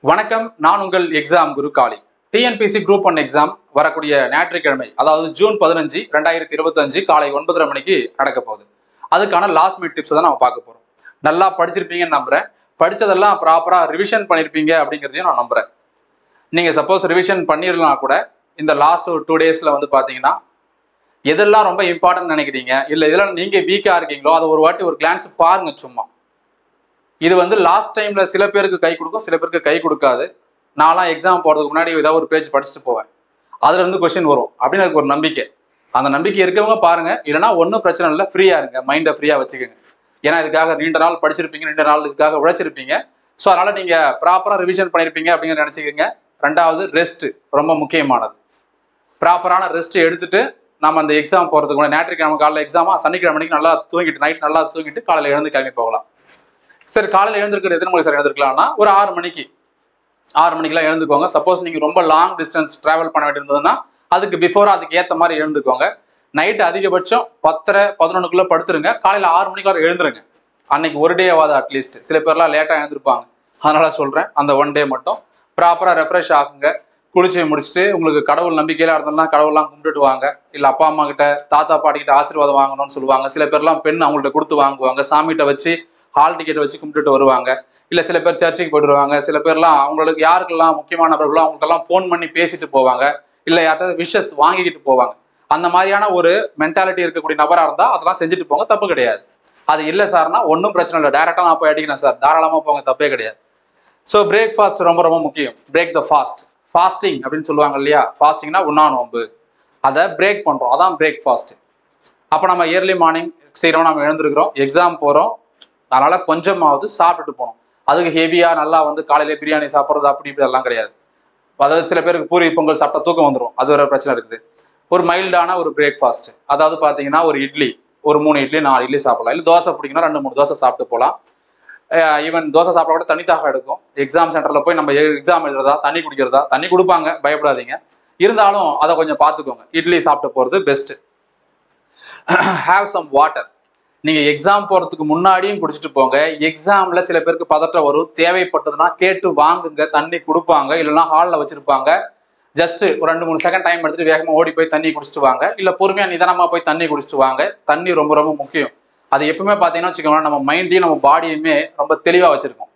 வணக்கம், நான் உங்கள் எக்ஸாம் குரு காளி. டிஎன்பிசி குரூப் 1 எக்ஸாம் வரக்கூடிய ஞாயிற்றுக்கிழமை, அதாவது ஜூன் 15, 2025 காலை 9:30 மணிக்கு நடக்க போகுது. அதுக்கான லாஸ்ட் மினிட் டிப்ஸ் தான் நம்ம பார்க்க போறோம். நல்லா படிச்சிருப்பீங்கன்னு நம்புறேன். படிச்சதெல்லாம் ப்ராப்பரா ரிவிஷன் பண்ணியிருப்பீங்க அப்படிங்கிறதையும் நான் நம்புறேன். நீங்க சப்போஸ் ரிவிஷன் பண்ணிடலாம் கூட, இந்த லாஸ்ட் ஒரு 2 டேஸ்ல வந்து பாத்தீங்கன்னா எதெல்லாம் ரொம்ப இம்பார்ட்டன்ட் நினைக்கிறீங்க, இல்ல இதெல்லாம் நீங்க வீக்கா இருக்கீங்களோ அதை ஒரு வாட்டி ஒரு கிளான்ஸ் பாருங்க. சும்மா இது வந்து லாஸ்ட் டைம்ல சில பேருக்கு கை கொடுக்கும், சில பேருக்கு கை கொடுக்காது. நான்லாம் எக்ஸாம் போறதுக்கு முன்னாடி ஏதாவது ஒரு பேஜ் படிச்சுட்டு போவேன். அதுல இருந்து கொஸ்டின் வரும் அப்படின்னு எனக்கு ஒரு நம்பிக்கை. அந்த நம்பிக்கை இருக்கவங்க பாருங்க, இல்லைன்னா ஒன்றும் பிரச்சனை இல்லை, ஃப்ரீயா இருங்க, மைண்டை ஃப்ரீயா வச்சுக்கோங்க. ஏன்னா இதுக்காக நீண்ட நாள் படிச்சிருப்பீங்க, நீண்ட நாள் இதுக்காக உழைச்சிருப்பீங்க. ஸோ அதனால நீங்க ப்ராப்பரா ரிவிஷன் பண்ணியிருப்பீங்க அப்படிங்கிற நினைச்சுக்கோங்க. ரெண்டாவது, ரெஸ்ட் ரொம்ப முக்கியமானது. ப்ராப்பரான ரெஸ்ட் எடுத்துட்டு நம்ம அந்த எக்ஸாம் போறதுக்கு முன்னாடி, ஞாயிற்றுக்கிழமை காலையில் எக்ஸாமா, சனிக்கிழமைக்கு நல்லா தூங்கிட்டு, நைட் நல்லா தூங்கிட்டு காலையில் எழுந்து கிளம்பி போகலாம். சரி, காலையில் எழுந்திருக்கிறது எத்தனை மணி சார் எழுந்திருக்கலாம்னா, ஒரு 6 மணிக்கெல்லாம் எழுந்துக்கோங்க. சப்போஸ் நீங்கள் ரொம்ப லாங் டிஸ்டன்ஸ் ட்ராவல் பண்ண வேண்டியிருந்ததுன்னா அதுக்கு பிஃபோராக அதுக்கு ஏற்ற மாதிரி எழுந்துக்கோங்க. நைட்டு அதிகபட்சம் 10:30, 11க்குள்ளே படுத்துருங்க. காலையில் 6 மணிக்கு எழுந்துருங்க. அன்னைக்கு ஒரு டே ஆகாது, அட்லீஸ்ட் சில பேர்லாம் லேட்டாக எழுந்திருப்பாங்க. அதனால சொல்கிறேன், அந்த ஒன் டே மட்டும் ப்ராப்பராக ரெஃப்ரெஷ் ஆகுங்க. குளிச்சு முடிச்சுட்டு உங்களுக்கு கடவுள் நம்பிக்கையில இருந்தோம்னா கடவுள்லாம் கும்பிட்டுட்டு வாங்க. இல்லை அப்பா அம்மா கிட்ட, தாத்தா பாட்டிக்கிட்ட ஆசீர்வாதம் வாங்கணும்னு சொல்லுவாங்க. சில பேர்லாம் பெண் அவங்கள்ட்ட கொடுத்து வாங்குவாங்க. சாமிகிட்ட வச்சு ஹால் டிக்கெட் வச்சு கும்பிட்டுட்டு வருவாங்க. இல்லை சில பேர் சர்ச்சுக்கு போயிட்டு வருவாங்க. சில பேர்லாம் அவங்களுக்கு யாருக்கெல்லாம் முக்கியமான நபர்களோ அவங்களுக்கெல்லாம் ஃபோன் பண்ணி பேசிட்டு போவாங்க. இல்லை யார்ட்டாவது விஷஸ் வாங்கிக்கிட்டு போவாங்க. அந்த மாதிரியான ஒரு மென்டாலிட்டி இருக்கக்கூடிய நபராக இருந்தால் அதெல்லாம் செஞ்சுட்டு போங்க, தப்பு கிடையாது. அது இல்லை சார்னா ஒன்றும் பிரச்சனை இல்லை, டேரெக்டாக நான் போய் அடிக்கிறேன் சார், தாராளமாக போங்க, தப்பே கிடையாது. ஸோ பிரேக்ஃபாஸ்ட் ரொம்ப ரொம்ப முக்கியம். Break the fast. ஃபாஸ்டிங் அப்படின்னு சொல்லுவாங்க இல்லையா, ஃபாஸ்டிங்னா உண்ணா நோன்பு. அதை பிரேக் பண்ணுறோம், அதான் பிரேக்ஃபாஸ்ட். அப்போ நம்ம இயர்லி மார்னிங் செய்கிறோம், நம்ம எழுந்திருக்கிறோம், எக்ஸாம் போகிறோம், அதனால கொஞ்சமாவது சாப்பிட்டுட்டு போகணும். அதுக்கு ஹெவியாக நல்லா வந்து காலையிலே பிரியாணி சாப்பிட்றது அப்படி இப்படி எல்லாம் கிடையாது. அதாவது சில பேருக்கு பூரி பொங்கல் சாப்பிட்டா தூக்கம் வந்துடும், அது ஒரு பிரச்சனை இருக்குது. ஒரு மைல்டான ஒரு பிரேக்ஃபாஸ்ட், அதாவது பார்த்தீங்கன்னா ஒரு இட்லி, ஒரு 3 இட்லி 4 இட்லி சாப்பிடலாம். இல்லை தோசை பிடிக்குன்னா 2-3 தோசை சாப்பிட்டு போகலாம். ஈவன் தோசை சாப்பிட கூட தண்ணி தாக எடுக்கும். எக்ஸாம் சென்டரில் போய் நம்ம எக்ஸாம் எழுதுறதா, தண்ணி குடிக்கிறதா, தண்ணி கொடுப்பாங்க, பயப்படாதீங்க. இருந்தாலும் அதை கொஞ்சம் பார்த்துக்கோங்க. இட்லி சாப்பிட்டு போகிறது பெஸ்ட்டு. Have some water. நீங்கள் எக்ஸாம் போகிறதுக்கு முன்னாடியும் குடிச்சிட்டு போங்க. எக்ஸாமில் சில பேருக்கு பதட்டம் வரும், தேவைப்பட்டதுன்னா கேட்டு வாங்குங்க, தண்ணி கொடுப்பாங்க. இல்லைன்னா ஹாலில் வச்சுருப்பாங்க. ஜஸ்ட் ஒரு 2-3 செகண்ட் டைம் எடுத்துட்டு வேகமாக ஓடி போய் தண்ணி குடிச்சிட்டு வாங்க. இல்லை பொறுமையாக நிதானமாக போய் தண்ணி குடிச்சிட்டு வாங்க. தண்ணி ரொம்ப ரொம்ப முக்கியம். அது எப்பவுமே பார்த்தீங்கன்னா வச்சுக்கோங்களேன், நம்ம மைண்டையும் நம்ம பாடியுமே ரொம்ப தெளிவாக வச்சுருக்கோம்.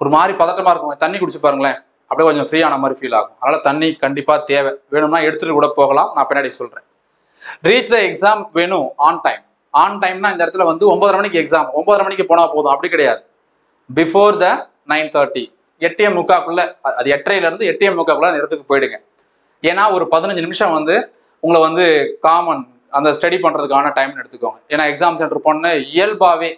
ஒரு மாதிரி பதட்டமாக இருக்கும், தண்ணி குடிச்சு பாருங்களேன், அப்படியே கொஞ்சம் ஃப்ரீயான மாதிரி ஃபீல் ஆகும். அதனால் தண்ணி கண்டிப்பாக தேவை. வேணும்னா எடுத்துகிட்டு கூட போகலாம், நான் பின்னாடி சொல்கிறேன். ரீச் த எக்ஸாம் வேணும் ஆன் டைம். ஆன் டைம்னா இந்த இடத்துல வந்து 9:30 மணிக்கு எக்ஸாம், 9:30 மணிக்கு போனால் போதும் அப்படி கிடையாது. பிஃபோர் த 9:30, 8:45, அது 8:30 8:45 அந்த இடத்துக்கு போயிடுங்க. ஏன்னா ஒரு 15 நிமிஷம் வந்து உங்களை வந்து காமன் அந்த ஸ்டடி பண்ணுறதுக்கான டைம்னு எடுத்துக்கோங்க. ஏன்னா எக்ஸாம் சென்டர் போன இயல்பாகவே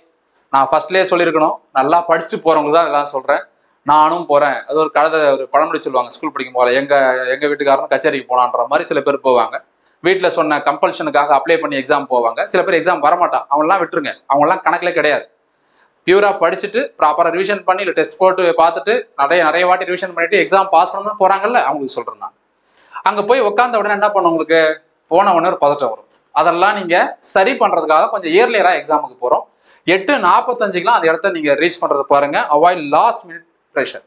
நான் ஃபர்ஸ்ட்லேயே சொல்லியிருக்கணும், நல்லா படிச்சு போகிறவங்களுக்கு தான் எல்லாம் சொல்கிறேன். நானும் போகிறேன். அது ஒரு ஒரு பழமொழி சொல்லுவாங்க ஸ்கூல் படிக்கும் போல, எங்கள் வீட்டுக்காரனும் கச்சேரிக்கு போனான்ற மாதிரி சில பேர் போவாங்க. வீட்டில் சொன்ன கம்பல்ஷனுக்காக அப்ளை பண்ணி எக்ஸாம் போவாங்க. சில பேர் எக்ஸாம் வரமாட்டான், அவங்களாம் விட்டுருங்க, அவங்களாம் கணக்கில் கிடையாது. பியூரா படிச்சுட்டு ப்ராப்பராக ரிவிஷன் பண்ணி இல்லை டெஸ்ட் போட்டு பார்த்துட்டு நிறைய வாட்டி ரிவிஷன் பண்ணிட்டு எக்ஸாம் பாஸ் பண்ணணும்னு போகிறாங்கல்ல, அவங்களுக்கு சொல்கிறேன் நான். அங்கே போய் உட்காந்த உடனே என்ன பண்ணும், உங்களுக்கு போன உடனே ஒரு பதட்டம் வரும். அதெல்லாம் நீங்கள் சரி பண்ணுறதுக்காக கொஞ்சம் இயர்லியராக எக்ஸாமுக்கு போகிறோம். 8:45 அந்த இடத்த நீங்கள் ரீச் பண்ணுறது பாருங்க. Avoid last minute pressure.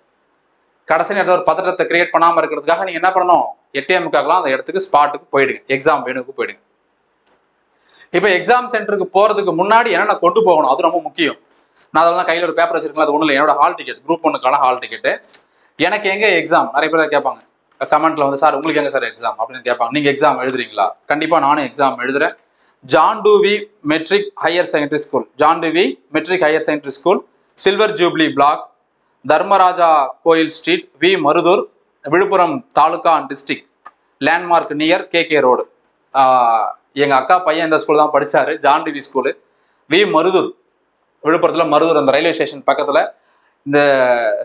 கடைசி நேரத்தில் ஒரு பதட்டத்தை கிரியேட் பண்ணாமல் இருக்கிறதுக்காக நீங்கள் என்ன பண்ணணும், 8:45 அந்த இடத்துக்கு ஸ்பாட்டுக்கு போயிடுங்க, எக்ஸாம் வேணுக்கு போயிடுங்க. இப்போ எக்ஸாம் சென்டருக்கு போகிறதுக்கு முன்னாடி என்னென்ன கொண்டு போகணும், அது ரொம்ப முக்கியம். நான் அதெல்லாம் கையில் ஒரு பேப்பர் வச்சிருக்கேன், அது ஒன்றும் இல்லை, என்னோட ஹால் டிக்கெட், குரூப் 1க்கான ஹால் டிக்கெட்டு. எனக்கு எங்கே எக்ஸாம், நிறைய பேர் கேட்பாங்க கமெண்ட்ல வந்து, சார் உங்களுக்கு எங்கே சார் எக்ஸாம் அப்படின்னு கேட்பாங்க. நீங்கள் எக்ஸாம் எழுதுறீங்களா? கண்டிப்பாக நானும் எக்ஸாம் எழுதுறேன். John Dewey matric higher secondary school, John Dewey matric higher secondary school, silver jubilee block, Dharmaraja கோயில் street, V Maruthur, Villupuram taluka and district, landmark near KK road. எங்கள் அக்கா பையன் இந்த ஸ்கூல் தான் படித்தார், John Dewey school, V Maruthur, விழுப்புரத்தில் மருதூர் அந்த ரயில்வே ஸ்டேஷன் பக்கத்தில். இந்த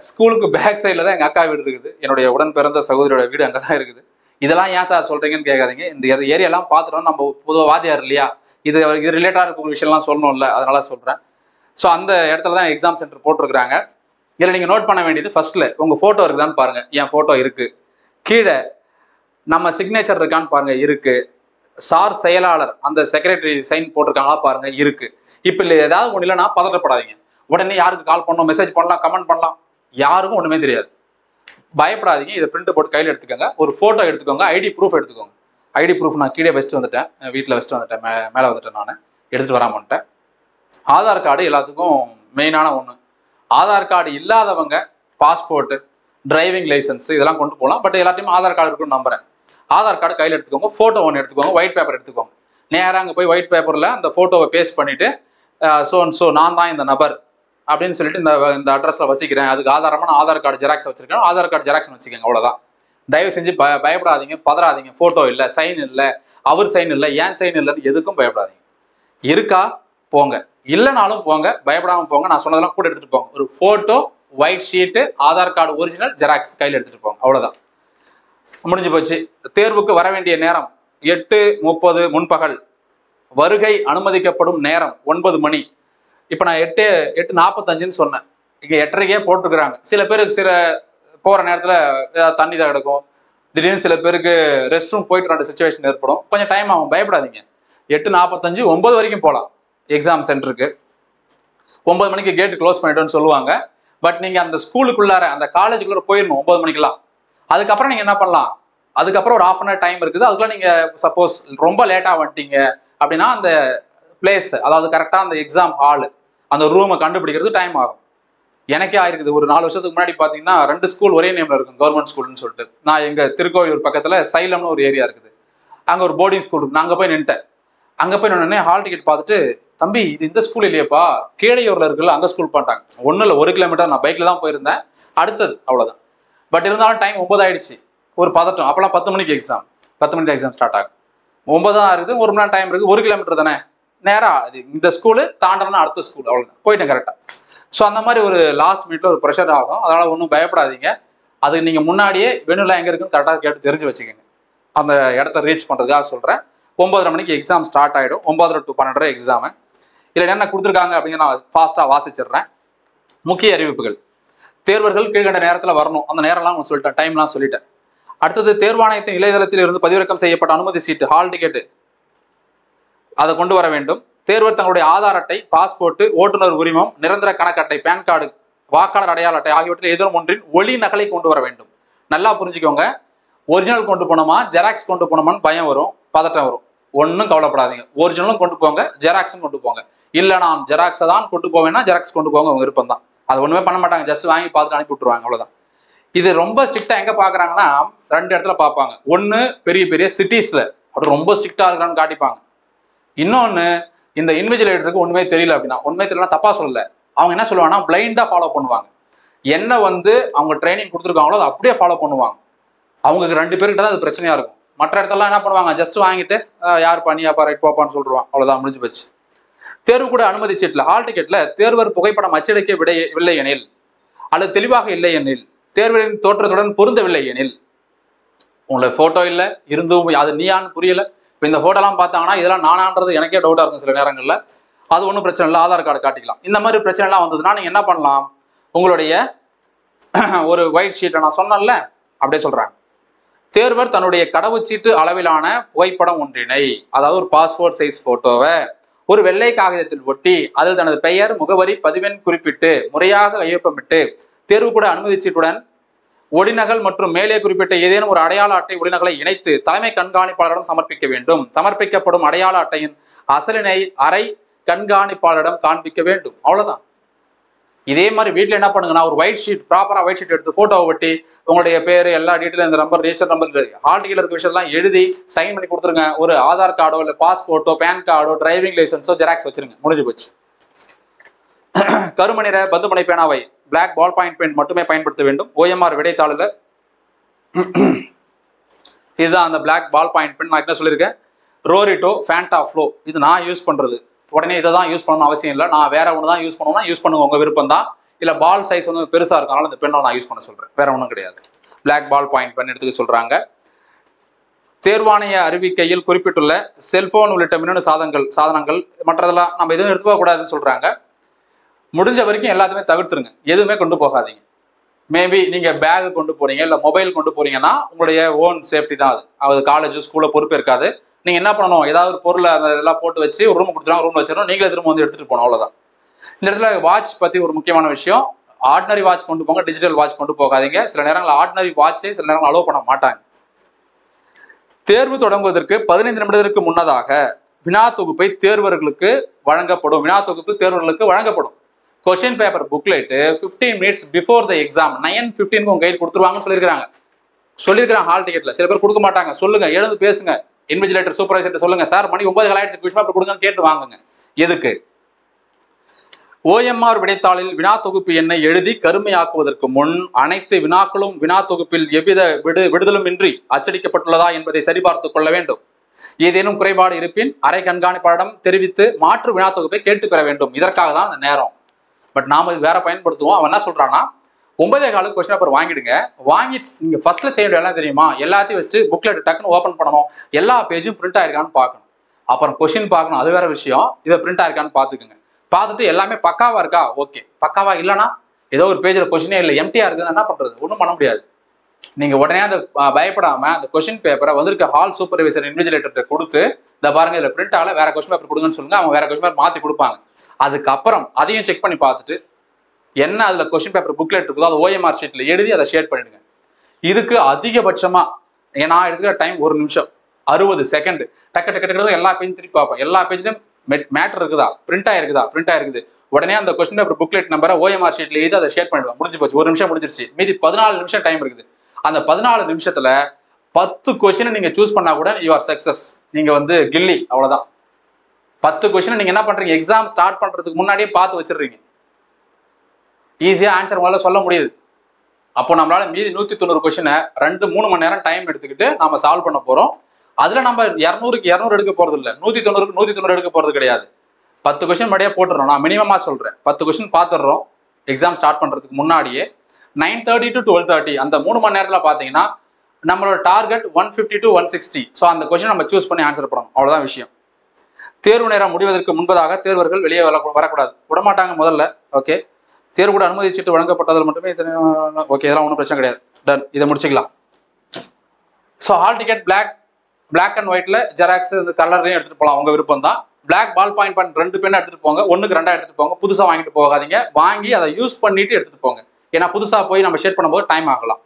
ஸ்கூலுக்கு பேக் சைடில் தான் எங்கள் அக்கா வீடு இருக்குது. என்னுடைய உடன் பிறந்த சகோதரியோட வீடு அங்கே தான் இருக்குது. இதெல்லாம் ஏன் சார் சொல்கிறீங்கன்னு கேட்காதீங்க. இந்த ஏரியாலாம் பார்த்துட்டோம், நம்ம பொதுவாக வாதியார் இல்லையா, இது ரிலேட்டடாக இருக்கிற விஷயம்லாம் சொல்லணும்ல, அதனால சொல்கிறேன். ஸோ அந்த இடத்துல தான் எக்ஸாம் சென்டர் போட்டிருக்கிறாங்க. இதில் நீங்கள் நோட் பண்ண வேண்டியது, ஃபர்ஸ்ட்டில் உங்கள் ஃபோட்டோ இருக்குதான்னு பாருங்கள். என் ஃபோட்டோ இருக்குது. கீழே நம்ம சிக்னேச்சர் இருக்கான்னு பாருங்கள், இருக்குது. சார் செயலாளர் அந்த செக்ரட்டரி சைன் போட்டிருக்காங்களா பாருங்கள், இருக்குது. இப்போ இல்லை ஏதாவது ஒன்று இல்லைன்னா பதட்டப்படாதீங்க. உடனே யாருக்கு கால் பண்ணணும், மெசேஜ் பண்ணலாம், கமெண்ட் பண்ணலாம், யாருக்கும் ஒன்றுமே தெரியாது. பயப்படாதீங்க. இதை பிரிண்ட் போட்டு கையில் எடுத்துக்கோங்க. ஒரு ஃபோட்டோ எடுத்துக்கோங்க. ஐடி ப்ரூஃப் எடுத்துக்கோங்க. ஐடி ப்ரூஃப் நான் கீழே வச்சுட்டு வந்துட்டேன், வீட்டில் வச்சுட்டு வந்துட்டேன், மேலே வந்துட்டேன், நான் எடுத்துகிட்டு வராம வந்துட்டேன். ஆதார் கார்டு எல்லாத்துக்கும் மெயினான ஒன்று. ஆதார் கார்டு இல்லாதவங்க பாஸ்போர்ட்டு, டிரைவிங் லைசன்ஸ் இதெல்லாம் கொண்டு போகலாம். பட் எல்லாத்தையுமே ஆதார் கார்டு இருக்குன்னு நம்புறேன். ஆதார் கார்டு கையில் எடுத்துக்கோங்க. ஃபோட்டோ ஒன்று எடுத்துக்கோங்க. ஒயிட் பேப்பர் எடுத்துக்கோங்க. நேராக அங்கே போய் ஒயிட் பேப்பரில் அந்த ஃபோட்டோவை பேஸ்ட் பண்ணிவிட்டு ஸோ நான் தான் இந்த நபர் அப்படின்னு சொல்லிட்டு இந்த அட்ரஸில் வசிக்கிறேன், அதுக்கு ஆதாரமாக நான் ஆதார் கார்டு ஜெராக்ஸ் வச்சிருக்கேன், ஆதார் கார்டு ஜெராக்ஸ் வச்சுக்கோங்க. அவ்வளோதான். தயவு செஞ்சு பயப்படாதீங்க, பதறாதீங்க. ஃபோட்டோ இல்லை, சைன் இல்லை, அவர் சைன் இல்லை, ஏன் சைன் இல்லைன்னு எதுக்கும் பயப்படாதீங்க. இருக்கா போங்க, இல்லைனாலும் போங்க, பயப்படாமல் போங்க. நான் சொன்னதெல்லாம் கூட எடுத்துகிட்டு போங்க. ஒரு photo, white sheet, Aadhaar card original xerox கையில் எடுத்துகிட்டு போங்க. அவ்வளோதான், முடிஞ்சு போச்சு. தேர்வுக்கு வர வேண்டிய நேரம் 8:30 முன்பகல். வருகை அனுமதிக்கப்படும் நேரம் 9 மணி. இப்போ நான் 8:45ன்னு சொன்னேன், இங்கே 8:30க்கே போட்டுருக்குறாங்க. சில பேருக்கு போகிற நேரத்தில் ஏதாவது தண்ணி தான் கிடக்கும், திடீர்னு சில பேருக்கு ரெஸ்ட் ரூம் போயிட்டு வர சுச்சுவேஷன் ஏற்படும், கொஞ்சம் டைம் ஆகும். பயப்படாதீங்க. 8:45 9 வரைக்கும் போகலாம் எக்ஸாம் சென்டருக்கு. 9 மணிக்கு கேட்டு க்ளோஸ் பண்ணிட்டோன்னு சொல்லுவாங்க. பட் நீங்கள் அந்த ஸ்கூலுக்குள்ளார, அந்த காலேஜுக்குள்ளார போயிடணும் 9 மணிக்கெல்லாம். அதுக்கப்புறம் நீங்கள் என்ன பண்ணலாம், அதுக்கப்புறம் ஒரு ½ hour டைம் இருக்குது. அதுக்குள்ள நீங்கள் சப்போஸ் ரொம்ப லேட்டாக வந்துட்டீங்க அப்படின்னா அந்த பிளேஸ், அதாவது கரெக்டாக அந்த எக்ஸாம் ஹாலு, அந்த ரூமை கண்டுபிடிக்கிறது டைம் ஆகும். எனக்கே ஆயிருக்குது. ஒரு 4 வருஷத்துக்கு முன்னாடி பார்த்தீங்கன்னா 2 ஸ்கூல் ஒரே நேமில் இருக்கும், கவர்மெண்ட் ஸ்கூல்னு சொல்லிட்டு. நான் எங்கள் திருக்கோவிலூர் பக்கத்தில் சைலம்னு ஒரு ஏரியா இருக்குது, அங்கே ஒரு போர்டிங் ஸ்கூல் இருக்கு. நான் அங்கே போய் நின்ட்டேன். அங்கே போய் நின்று ஹால் டிக்கெட் பார்த்துட்டு, தம்பி இது இந்த ஸ்கூல் இல்லையப்பா, கேளையூரில் இருக்குல்ல அந்த ஸ்கூல் பண்ணிட்டாங்க. ஒன்றும் இல்லை, 1 கிலோமீட்டர். நான் பைக்கில் தான் போயிருந்தேன், அடுத்தது அவ்வளோதான். பட் இருந்தாலும் டைம் 9 ஆயிடுச்சு. ஒரு பதட்டம். அப்போலாம் 10 மணிக்கு எக்ஸாம், 10 மணிக்கு எக்ஸாம் ஸ்டார்ட் ஆகும். 9 தான் இருக்குது, 1 மணி நேரம் டைம் இருக்குது, 1 கிலோமீட்டர் தானே, நேராக அது இந்த ஸ்கூலு தாண்டனா அடுத்த ஸ்கூல், அவ்வளோதான். போயிட்டேன் கரெக்டாக. ஸோ அந்த மாதிரி ஒரு லாஸ்ட் மினிட்ல ஒரு ப்ரெஷர் ஆகும். அதனால் ஒன்றும் பயப்படாதீங்க. அது நீங்கள் முன்னாடியே வெனுலாம் எங்கே இருக்குன்னு கரெக்டாக கேட்டு தெரிஞ்சு வச்சுக்கோங்க. அந்த இடத்த ரீச் பண்ணுறதுக்காக சொல்கிறேன். 9:30 மணிக்கு எக்ஸாம் ஸ்டார்ட் ஆகிடும். 9:30 to 12:30 எக்ஸாமு. இதில் என்ன கொடுத்துருக்காங்க அப்படிங்கிற நான் ஃபாஸ்ட்டாக வாசிச்சிடுறேன். முக்கிய அறிவிப்புகள். தேர்வர்கள் கீழ்கண்ட நேரத்தில் வரணும். அந்த நேரம்லாம் சொல்லிட்டேன், டைம்லாம் சொல்லிட்டேன். அடுத்தது, தேர்வாணையத்தின் இணையதளத்தில் இருந்து பதிவிறக்கம் செய்யப்பட்ட அனுமதி சீட்டு, ஹால் டிக்கெட்டு, அதை கொண்டு வர வேண்டும். தேர்வர் தங்களுடைய ஆதார் அட்டை, பாஸ்போர்ட், ஓட்டுநர் உரிமம், நிரந்தர கணக்கட்டை, பேன் கார்டு, வாக்காளர் அடையாள அட்டை ஆகியவற்றில் ஏதேனும் ஒன்றின் ஒளி நகலை கொண்டு வர வேண்டும். நல்லா புரிஞ்சுக்கோங்க. ஒரிஜினல் கொண்டு போனோமா ஜெராக்ஸ் கொண்டு போனோமான்னு பயம் வரும், பதட்டம் வரும். ஒன்றும் கவலைப்படாதீங்க. ஒரிஜினலும் கொண்டு போங்க, ஜெராக்ஸும் கொண்டு போங்க. இல்லை நான் ஜெராக்ஸை தான் கொண்டு போவேன்னா ஜெராக்ஸ் கொண்டு போங்க, உங்க விருப்பம் தான். அது ஒன்றுமே பண்ண மாட்டாங்க, ஜஸ்ட் வாங்கி பார்த்துட்டு அனுப்பி விட்டுருவாங்க, அவ்வளோதான். இது ரொம்ப ஸ்ட்ரிக்டாக எங்கே பார்க்குறாங்கன்னா 2 இடத்துல பார்ப்பாங்க. ஒன்று பெரிய பெரிய சிட்டிஸில் அப்படி ரொம்ப ஸ்ட்ரிக்டாக இருக்கிறான்னு காட்டிப்பாங்க. இன்னொன்று, இந்த இன்விஜிலேட்டருக்கு ஒன்றுமே தெரியல அப்படின்னா, ஒன்றுமே தெரியலனா தப்பாக சொல்லலை, அவங்க என்ன சொல்லுவாங்கன்னா பிளைண்டாக ஃபாலோ பண்ணுவாங்க. என்ன அவங்க ட்ரைனிங் கொடுத்துருக்காங்களோ அதை அப்படியே ஃபாலோ பண்ணுவாங்க. அவங்களுக்கு 2 பேர்கிட்ட தான் அது பிரச்சனையாக இருக்கும். மற்ற இடத்துலலாம் என்ன பண்ணுவாங்க, ஜஸ்ட் வாங்கிட்டு யார் பண்ணியாப்பா ரைட் போப்பான்னு சொல்லிடுவான், அவ்வளோதான், முடிஞ்சு போச்சு. தேர்வு கூட அனுமதி சீட்டில், ஹால் டிக்கெட்டில் தேர்வர் புகைப்படம் அச்சடிக்கவில்லை எனில் அல்லது தெளிவாக இல்லை எனில், தேர்வரின் தோற்றத்துடன் பொருந்தவில்லை எனில், உங்களை ஃபோட்டோ இல்லை இருந்தும் அது நீயான்னு புரியலை. இப்போ இந்த ஃபோட்டோலாம் பார்த்தாங்கன்னா இதெல்லாம் நானான்றது எனக்கே டவுட்டாக இருக்கும் சில நேரங்களில். அது ஒன்றும் பிரச்சனை இல்லை, ஆதார் கார்டு காட்டிக்கலாம். இந்த மாதிரி பிரச்சனைலாம் வந்ததுன்னா நீங்கள் என்ன பண்ணலாம், உங்களுடைய ஒரு ஒயிட் ஷீட்டை நான் சொன்னேன்ல அப்படியே சொல்கிறாங்க. தேர்வர் தன்னுடைய கடவுச்சீட்டு அளவிலான புகைப்படம் ஒன்றினை, அதாவது ஒரு பாஸ்போர்ட் சைஸ் ஃபோட்டோவை ஒரு வெள்ளை காகிதத்தில் ஒட்டி அதில் தனது பெயர், முகவரி, பதிவெண் குறிப்பிட்டு முறையாக கையொப்பமிட்டு தேர்வு கூட அனுமதி சீட்டுடன் ஒளிநகல் மற்றும் மேலே குறிப்பிட்ட ஏதேனும் ஒரு அடையாள அட்டை ஒளிநகலை இணைத்து தலைமை கண்காணிப்பாளரிடம் சமர்ப்பிக்க வேண்டும். சமர்ப்பிக்கப்படும் அடையாள அட்டையின் அசலினை அறை கண்காணிப்பாளரிடம் காண்பிக்க வேண்டும். அவ்வளவுதான். இதே மாதிரி வீட்டில் என்ன பண்ணுங்கன்னா, ஒரு ஒயிட் ஷீட், ப்ராப்பரா ஒயிட் ஷீட் எடுத்து போட்டோவை ஒட்டி உங்களுடைய பேர், எல்லா டீட்டெயிலும், இந்த number, register number, hall ticket இருக்க விஷயம்லாம் எழுதி சைன் பண்ணி கொடுத்துருங்க. ஒரு ஆதார் கார்டோ இல்லை பாஸ்போர்ட்டோ, பேன் கார்டோ, டிரைவிங் லைசன்ஸோ ஜெராக்ஸ் வச்சிருங்க, முடிஞ்சு போச்சு. கருமநிற பந்துமனை பேனாவை பிளாக் பால் பாயிண்ட் பென் மட்டுமே பயன்படுத்த வேண்டும். OMR விடைத்தாளில் இதுதான் அந்த பிளாக் பால் பாயிண்ட் பென். நான் என்ன சொல்லியிருக்கேன், ரோரிட்டோ ஃபேண்டா ஃப்ளோ, இது நான் யூஸ் பண்ணுறது. உடனே இதை தான் யூஸ் பண்ணணும்னு அவசியம் இல்லை. நான் வேற ஒன்று தான் யூஸ் பண்ணுவேன்னா யூஸ் பண்ணுங்க, உங்கள் விருப்பம் தான். இல்லை பால் சைஸ் வந்து பெருசாக இருக்கனால இந்த பெண்ணை நான் யூஸ் பண்ண சொல்கிறேன், வேற ஒன்றும் கிடையாது. பிளாக் பால் பாயிண்ட் பென் எடுத்துக்க சொல்கிறாங்க. தேர்வாணைய அறிவிக்கையில் குறிப்பிட்டுள்ள செல்போன் உள்ளிட்ட மின்னணு சாதனங்கள் மற்றதெல்லாம் நம்ம எதுவும் எடுத்துக்க கூடாதுன்னு சொல்கிறாங்க. முடிஞ்ச வரைக்கும் எல்லாத்தையுமே தவிர்த்துருங்க, எதுவுமே கொண்டு போகாதீங்க. மேபி நீங்கள் பேகு கொண்டு போறீங்க, இல்லை மொபைல் கொண்டு போறீங்கன்னா உங்களுடைய ஓன் சேஃப்டி தான் அது. அது காலேஜ் ஸ்கூலில் பொறுப்பு இருக்காது. நீங்கள் என்ன பண்ணணும், ஏதாவது ஒரு பொருளை அந்த இதெல்லாம் போட்டு வச்சு ஒரு ரூம் கொடுத்துருவாங்க, ரூமில் வச்சிடணும், நீங்களே திரும்ப வந்து எடுத்துகிட்டு போகணும், அவ்வளோதான். இந்த இடத்துல வாட்ச் பற்றி ஒரு முக்கியமான விஷயம், ஆர்டினரி வாட்ச் கொண்டு போங்க, டிஜிட்டல் வாட்ச் கொண்டு போகாதீங்க. சில நேரங்கள் ஆர்டினரி வாட்சே சில நேரங்கள் அலோவ் பண்ண மாட்டாங்க. தேர்வு தொடங்குவதற்கு 15 நிமிடத்திற்கு முன்னதாக வினா தொகுப்பை தேர்வர்களுக்கு வழங்கப்படும். வினா தொகுப்பு தேர்வர்களுக்கு வழங்கப்படும். Question paper booklet 15 minutes before the exam 9:15 உங்க கையில் கொடுத்துருவாங்கன்னு சொல்லியிருக்காங்க ஹால் டிக்கெட்ல. சில பேர் கொடுக்க மாட்டாங்க. சொல்லுங்க, எழுந்து பேசுங்க, இன்விஜிலேட்டர் சூப்பர்வைசர் சொல்லுங்க, சார் மணி 9 ஆயிடுச்சு, கொஸ்டின் பேப்பர் கொடுங்கன்னு கேட்டு வாங்குங்க. எதுக்கு? OMR விடைத்தாளில் வினா தொகுப்பு எண்ணை எழுதி கருமையாக்குவதற்கு முன் அனைத்து வினாக்களும் வினா தொகுப்பில் எவ்வித விடுதலும் இன்றி அச்சடிக்கப்பட்டுள்ளதா என்பதை சரிபார்த்துக் கொள்ள வேண்டும். ஏதேனும் குறைபாடு இருப்பின் அரை கண்காணிப்பாளரிடம் தெரிவித்து மாற்று வினா தொகுப்பை கேட்டு பெற வேண்டும். இதற்காக தான் அந்த நேரம். பட் நாம இது வேற பயன்படுத்துவோம். அவன் என்ன சொல்றான்னா 9:15 கொஸ்டின் பேப்பர் வாங்கிடுங்க. வாங்கிட்டு நீங்க ஃபர்ஸ்ட்ல செய்ய வேண்டிய எல்லாம் தெரியுமா, எல்லாத்தையும் வச்சு புக்லெட் டக்குன்னு ஓப்பன் பண்ணணும், எல்லா பேஜும் பிரிண்ட் ஆயிருக்கான்னு பார்க்கணும். அப்புறம் கொஸ்டின் பார்க்கணும், அது வேற விஷயம். இதை பிரிண்ட் ஆயிருக்கான்னு பார்த்துக்குங்க. பார்த்துட்டு எல்லாமே பக்காவா இருக்கா, ஓகே. பக்காவா இல்லைன்னா ஏதோ ஒரு பேஜ்ல கொஸ்டினே இல்லை, எம்டியா இருக்குதுன்னு என்ன பண்றது? ஒன்றும் பண்ண முடியாது. நீங்க உடனே அந்த பயப்படாம அந்த கொஸ்டின் பேப்பரை வந்திருக்க ஹால் சூப்பர்வைசர் இன்விஜிலேட்டர் கொடுத்து, இந்த பாருங்க இதுல பிரிண்ட் ஆகல, வேற கொஸ்டின் பேப்பர் கொடுங்கன்னு சொல்லுங்க. அவங்க வேற கொஸ்டின் பேப்பர் மாத்தி கொடுப்பாங்க. அதுக்கப்புறம் அதையும் செக் பண்ணி பார்த்துட்டு என்ன அதுல கொஸ்டின் பேப்பர் புக்லெட் இருக்குதோ அதை OMR ஷீட்ல எழுதி அதை ஷேர் பண்ணிடுங்க. இதுக்கு அதிகபட்சமா நான் எடுக்கிற டைம் 1 நிமிஷம் 60 செகண்ட். டக்கு டக்கு டக்கு எல்லா பேஜும் திருப்பி பார்ப்பேன். எல்லா பேஜ்லயும் மேட்டர் இருக்குதா, பிரிண்ட் ஆயிருக்குது. உடனே அந்த கொஸ்டின் பேப்பர் புக்லெட் நம்பரை OMR ஷீட்ல எழுதி அதை ஷேர் பண்ணிடுவேன். முடிஞ்சு போச்சு. 1 நிமிஷம் முடிஞ்சிருச்சு. மீதி 14 நிமிஷம் டைம் இருக்குது. அந்த 14 நிமிஷத்துல 10 கொஸ்டின் நீங்க சூஸ் பண்ணா கூட யூ ஆர் சக்சஸ். நீங்க கில்லி, அவ்வளவுதான். 10 கொஸ்டின் நீங்க என்ன பண்றீங்க, எக்ஸாம் ஸ்டார்ட் பண்றதுக்கு முன்னாடியே பார்த்து வச்சிடுறீங்க. ஈஸியா ஆன்சர் முதல்ல சொல்ல முடியுது. அப்போ நம்மளால மீதி 190 கொஸ்டினை 2-3 மணி நேரம் டைம் எடுத்துக்கிட்டு நம்ம சால்வ் பண்ண போறோம். அதுல நம்ம 200க்கு 200 எடுக்க போறது இல்லை, 190க்கு 190 எடுக்க போறது கிடையாது. 10 கொஸ்டின் முன்னாடியே போட்டுறோம். நான் மினிமமா சொல்றேன். 10 கொஸ்டின் பார்த்துடுறோம் எக்ஸாம் ஸ்டார்ட் பண்றதுக்கு முன்னாடியே. 9:30 to 12:30 அந்த 3 மணி நேரத்துல பாத்தீங்கன்னா நம்மளோட டார்கெட் 150 to 160. ஸோ அந்த கொஸ்டின் நம்ம சூஸ் பண்ணி ஆன்சர் பண்ணணும். அவ்வளவுதான் விஷயம். தேர்வு நேரம் முடிவதற்கு முன்பதாக தேர்வர்கள் வெளியே வரக்கூடாது. விடமாட்டாங்க முதல்ல. ஓகே, தேர்வு கூட அனுமதி சீட்டு வழங்கப்பட்டதில் மட்டுமே ஓகே, இதெல்லாம் ஒன்றும் பிரச்சனை கிடையாது. டன், இதை முடிச்சுக்கலாம். So hall ticket black and ஒயிட்ல ஜெராக்ஸ் இந்த கலர்லையும் எடுத்துட்டு போகலாம், உங்க விருப்பம் தான். பிளாக் பால் பாயிண்ட் 2 பென் எடுத்துட்டு போங்க. 1க்கு 2 எடுத்துட்டு போங்க. புதுசா வாங்கிட்டு போகாதீங்க. வாங்கி அதை யூஸ் பண்ணிட்டு எடுத்துட்டு போங்க. ஏன்னா புதுசா போய் நம்ம ஷேர் பண்ணும்போது டைம் ஆகலாம்.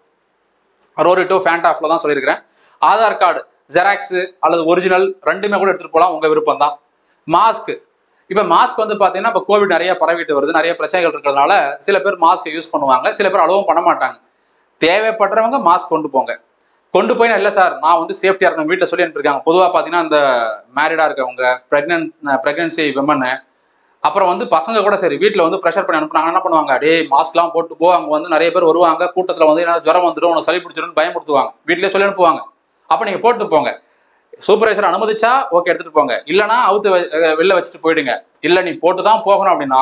ரோரிட்டோ ஃபேண்டாஃப்ல தான் சொல்லியிருக்கிறேன். ஆதார் கார்டு ஜெராக்ஸ் அல்லது ஒரிஜினல் ரெண்டுமே கூட எடுத்துட்டு போகலாம், உங்க விருப்பம் தான். மாஸ்க், இப்போ மாஸ்க் பார்த்தீங்கன்னா இப்போ கோவிட் நிறைய பரவிட்டு வருது, நிறைய பிரச்சனைகள் இருக்கிறதுனால சில பேர் மாஸ்க் யூஸ் பண்ணுவாங்க, சில பேர் அலோவும் பண்ண மாட்டாங்க. தேவைப்படுறவங்க மாஸ்க் கொண்டு போங்க. கொண்டு போய் இல்லை சார் நான் சேஃப்டியா இருக்கணும் வீட்டில் சொல்லி அனுப்பியிருக்காங்க. பொதுவாக பார்த்தீங்கன்னா இந்த மேரிடா இருக்கவங்க, பிரெக்னன்சி விமன், அப்புறம் பசங்க கூட சரி வீட்டில் ப்ரெஷர் பண்ணி அனுப்புனாங்க. என்ன பண்ணுவாங்க, டே மாஸ்க்லாம் போட்டு போ, அங்கே நிறைய பேர் வருவாங்க, கூட்டத்தில் என்ன ஜுரம் வந்துடும், உனக்கு சளி பிடிச்சிடும் பயமுறுத்துவாங்க. வீட்டிலே சொல்லி அனுப்புவாங்க. அப்போ நீங்கள் போட்டு போங்க. சூப்பர்வைசர் அனுமதிச்சா ஓகே எடுத்துட்டு போங்க, இல்லைன்னா அவுத்து வெளில வச்சுட்டு போயிடுங்க. இல்லை நீ போட்டு தான் போகணும் அப்படின்னா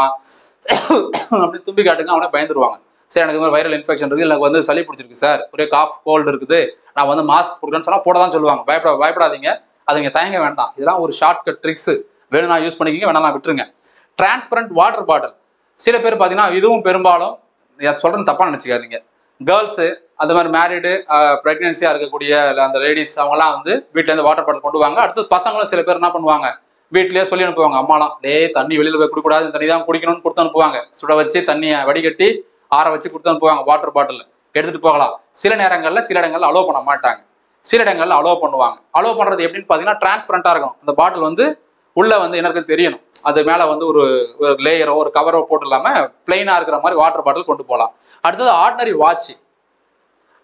அப்படி தும்பி காட்டுங்க, அவனே பயந்துருவாங்க. சரி எனக்கு மாதிரி வைரல் இன்ஃபெக்ஷன் இருக்குது, எனக்கு சளி பிடிச்சிருக்கு சார், ஒரே காஃப் கோல்டு இருக்குது, நான் மாஸ்க் கொடுக்குறேன்னு சொன்னால் போட தான் சொல்லுவாங்க. பயப்படாதீங்க, அது நீங்கள் தயங்க வேண்டாம். இதெல்லாம் ஒரு ஷார்ட் கட் ட்ரிக்ஸ். வேணும்னா யூஸ் பண்ணிக்கிங்க, வேணாம் விட்டுருங்க. டிரான்ஸ்பரண்ட் வாட்டர் பாட்டில், சில பேர் பார்த்தீங்கன்னா இதுவும் பெரும்பாலும் சொல்றேன்னு தப்பா நினைச்சுக்காதீங்க. கேர்ள்ஸு அந்த மாதிரி மேரிடு ப்ரெக்னென்சியாக இருக்கக்கூடிய அந்த லேடிஸ் அவங்கலாம் வீட்டிலேருந்து வாட்டர் பாட்டில் கொண்டு வாங்க. அடுத்து பசங்களும் சில பேர் என்ன பண்ணுவாங்க, வீட்டிலேயே சொல்லி அனுப்புவாங்க. அம்மாலாம் தண்ணி வெளியில் போய் குடிக்கூடாது, தண்ணி தான் குடிக்கணும்னு கொடுத்து அனுப்புவாங்க. சுட வச்சு தண்ணியை வடிகட்டி ஆற வச்சு கொடுத்து அனுப்புவாங்க. வாட்டர் பாட்டில் எடுத்துட்டு போகலாம். சில நேரங்களில் சில இடங்களில் அலோவ் பண்ண மாட்டாங்க, சில இடங்களில் அலோவ் பண்ணுவாங்க. அலோவ் பண்ணுறது எப்படின்னு பார்த்தீங்கன்னா டிரான்ஸ்பரண்டாக இருக்கணும். அந்த பாட்டில் உள்ள என்ன இருக்குன்னு தெரியணும். அது மேலே ஒரு லேயரோ ஒரு கவரோ போட்டு இல்லாமல் பிளைனாக இருக்கிற மாதிரி வாட்டர் பாட்டில் கொண்டு போகலாம். அடுத்தது ஆர்டினரி வாட்ச்,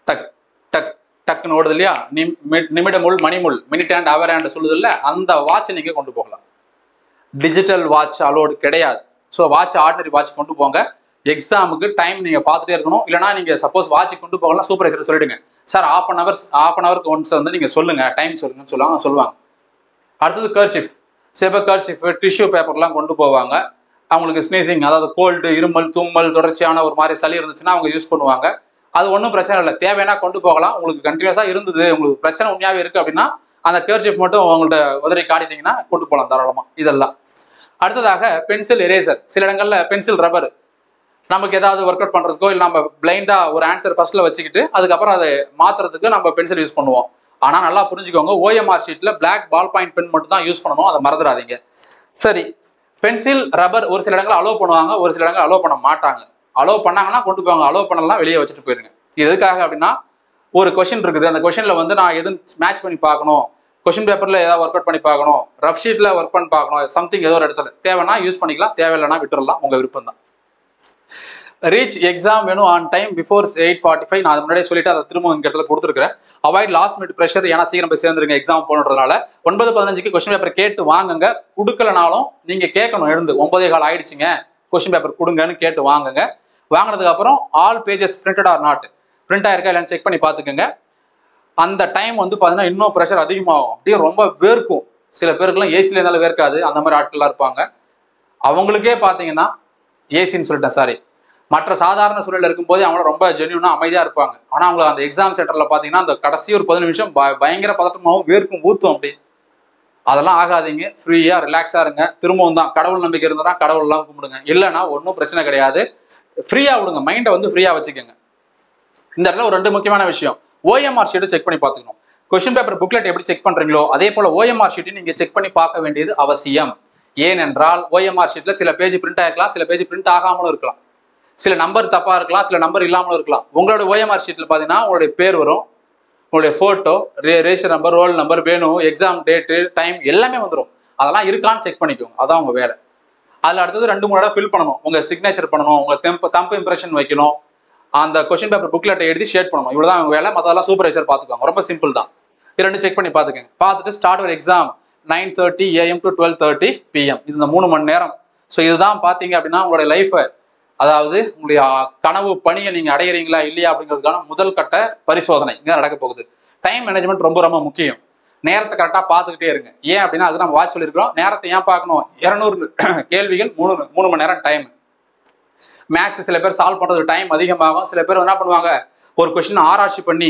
டக் டக் டக்குன்னு ஓடுது இல்லையா, நிமிடமுள் மணிமுள், மினிட் அண்ட் அவர் அண்ட் சொல்லுது இல்லை, அந்த வாட்ச் நீங்கள் கொண்டு போகலாம். டிஜிட்டல் வாட்ச் அலோடு கிடையாது. ஸோ வாட்ச் ஆர்டினரி வாட்ச் கொண்டு போங்க. எக்ஸாமுக்கு டைம் நீங்கள் பார்த்துட்டே இருக்கணும். இல்லைனா நீங்கள் சப்போஸ் வாட்ச் கொண்டு போகலாம், சூப்பர்வைசர் சொல்லிடுங்க, sir half an hour once நீங்கள் சொல்லுங்கள், டைம் சொல்லுங்கன்னு சொல்லுவாங்க. அடுத்தது கர்ச்சிஃப், சில பேர் கர்ச்சிஃப் டிஷ்யூ பேப்பர்லாம் கொண்டு போவாங்க. அவங்களுக்கு ஸ்னீசிங், அதாவது கோல்டு, இருமல், தும்மல், தொடர்ச்சியான ஒரு மாதிரி சளி இருந்துச்சுன்னா அவங்க யூஸ் பண்ணுவாங்க. அது ஒன்றும் பிரச்சனை இல்லை, தேவைன்னா கொண்டு போகலாம். உங்களுக்கு கண்டினியூஸாக இருந்தது, உங்களுக்கு பிரச்சனை உண்மையாகவே இருக்குது அப்படின்னா அந்த கர்ச்சிஃப் மட்டும் உங்கள்கிட்ட உதறி காட்டிட்டீங்கன்னா கொண்டு போகலாம் தாராளமாக. இதெல்லாம். அடுத்ததாக பென்சில் எரேசர், சில இடங்களில் பென்சில் ரப்பர், நமக்கு ஏதாவது ஒர்க் அவுட் பண்ணுறதுக்கோ இல்லை நம்ம பிளைண்டாக ஒரு ஆன்சர் ஃபர்ஸ்ட்டில் வச்சுக்கிட்டு அதுக்கப்புறம் அதை மாற்றுறதுக்கு நம்ம பென்சில் யூஸ் பண்ணுவோம். ஆனால் நல்லா புரிஞ்சுக்கோங்க, OMR ஷீட்டில் பிளாக் பால் பாயிண்ட் பென் மட்டும் தான் யூஸ் பண்ணணும், அதை மறந்துடாதீங்க. சரி, பென்சில் ரப்பர் ஒரு சில இடங்கள் அலோவ் பண்ணுவாங்க, ஒரு சில இடங்கள் அலோவ் பண்ண மாட்டாங்க. அலோவ் பண்ணாங்கன்னா கொண்டு போவாங்க, அலோவ் பண்ணலாம் வெளியே வச்சுட்டு போயிருங்க. இது எதுக்காக அப்படின்னா, ஒரு கொஸ்டின் இருக்குது, அந்த கொஸ்டின்ல வந்து நான் எதுவும் மேட்ச் பண்ணி பார்க்கணும், கொஸ்டின் பேப்பர்ல ஏதாவது ஒர்க் அவுட் பண்ணி பார்க்கணும், ரஃப் ஷீட்ல ஒர்க் பண்ணி பார்க்கணும், சம்திங் ஏதோ ஒரு இடத்துல தேவைன்னா யூஸ் பண்ணிக்கலாம், தேவையில்லைன்னா விட்டுறலாம், உங்க விருப்பம் தான். ரீச் எக்ஸாம் வேணும் ஆன் டைம் பிஃபோர் 8:45. நான் முன்னாடியே சொல்லிட்டு அதை திரும்ப இந்த இடத்துல கொடுத்துருக்கேன். அவாய்ட் லாஸ்ட் மினிட் ப்ரெஷர், ஏன்னா சீக்கிரம் போய் சேர்ந்துருங்க எக்ஸாம் போனதுனால. 9:15க்கு கொஸ்டின் பேப்பர் கேட்டு வாங்குங்க. கொடுக்கலனாலும் நீங்க கேட்கணும், எழுந்து 9:15 ஆயிடுச்சுங்க கொஸ்டின் பேப்பர் கொடுங்கன்னு கேட்டு வாங்குங்க. வாங்கினதுக்கு அப்புறம் all pages printed or not, print ஆயிருக்கா இல்லைன்னு செக் பண்ணி பார்த்துக்கோங்க. அந்த டைம் வந்து பார்த்தீங்கன்னா இன்னும் ப்ரெஷர் அதிகமாகும், அப்படியே ரொம்ப வேர்க்கும். சில பேருக்குலாம் ஏசியில் இருந்தாலும் வேர்க்காது, அந்த மாதிரி ஆட்கள்லாம் இருப்பாங்க. அவங்களுக்கே பார்த்தீங்கன்னா ஏசின்னு சொல்லிட்டேன், சாரி, மற்ற சாதாரண சூழலில் இருக்கும்போது அவங்கள ரொம்ப ஜென்யூனா அமைதியாக இருப்பாங்க. ஆனால் அவங்க அந்த எக்ஸாம் சென்டரில் பார்த்தீங்கன்னா அந்த கடைசி ஒரு 10 நிமிஷம் பயங்கர பதட்டமாகவும் வேர்க்கும், ஊற்றும் அப்படி. அதெல்லாம் ஆகாதீங்க, ஃப்ரீயாக ரிலாக்ஸாக இருங்க. திரும்பவும் தான் கடவுள் நம்பிக்கை இருந்தனா கடவுள்லாம் கும்பிடுங்க, இல்லைன்னா ஒன்றும் பிரச்சனை கிடையாது. ஃப்ரீயாக விடுங்க, மைண்டை வந்து ஃப்ரீயாக வச்சுக்கோங்க. இந்த இடத்துல ஒரு 2 முக்கியமான விஷயம், ஓஎம்ஆர் ஷீட்டை செக் பண்ணி பார்த்துக்கணும். கொஸ்டின் பேப்பர் புக்லெட் எப்படி செக் பண்ணுறீங்களோ அதே போல் ஓஎம்ஆர் ஷீட்டையும் நீங்கள் செக் பண்ணி பார்க்க வேண்டியது அவசியம். ஏனென்றால் ஓஎம்ஆர் ஷீட்டில் சில பேஜ் பிரிண்ட் ஆகிருக்கலாம், சில பேஜ் பிரிண்ட் ஆகாமலும் இருக்கலாம், சில நம்பர் தப்பாக இருக்கலாம், சில நம்பர் இல்லாமலும் இருக்கலாம். உங்களோட ஓஎம்ஆர் ஷீட்டில் பார்த்தீங்கன்னா உங்களுடைய பேர் வரும், உங்களுடைய photo, register number, roll number, வேணும், எக்ஸாம் டேட்டு, டைம் எல்லாமே வந்துடும். அதெல்லாம் இருக்கான்னு செக் பண்ணிக்கோங்க, அதான் உங்கள் வேலை. அதில் அடுத்தது 2-3 இடம் ஃபில் பண்ணணும், உங்கள் சிக்னேச்சர் பண்ணணும், உங்கள் தம்பு இம்ப்ரெஷன் வைக்கணும், அந்த கொஸ்டின் பேப்பர் புக்லெட்டை எழுதி ஷேட் பண்ணணும். இவ்வளோதான் உங்கள் வேலை, மற்றதெல்லாம் சூப்பர்வைசர் பார்த்துக்கோங்க. ரொம்ப சிம்பிள் தான். இது 2 செக் பண்ணி பார்த்துக்கோங்க. பார்த்துட்டு ஸ்டார்ட் ஒரு எக்ஸாம் 9:30 AM to 12:30 PM, இந்த 3 மணி நேரம். ஸோ இதுதான் பார்த்தீங்க அப்படின்னா உங்களுடைய லைஃபை, அதாவது உங்களுடைய கனவு பணியை நீங்கள் அடையிறீங்களா இல்லையா அப்படிங்கிறதுக்கான முதல் கட்ட பரிசோதனை இங்கே நடக்க போகுது. டைம் மேனேஜ்மெண்ட் ரொம்ப ரொம்ப முக்கியம். நேரத்தை கரெக்டாக பார்த்துக்கிட்டே இருங்க. ஏன் அப்படின்னா அது நம்ம வாட்ச் சொல்லியிருக்கிறோம். நேரத்தை ஏன் பார்க்கணும்? 200 கேள்விகள், 3 மணி நேரம் டைம். மேக்ஸ் சில பேர் சால்வ் பண்ணுறதுக்கு டைம் அதிகமாகும். சில பேர் என்ன பண்ணுவாங்க, ஒரு கொஸ்டின் ஆராய்ச்சி பண்ணி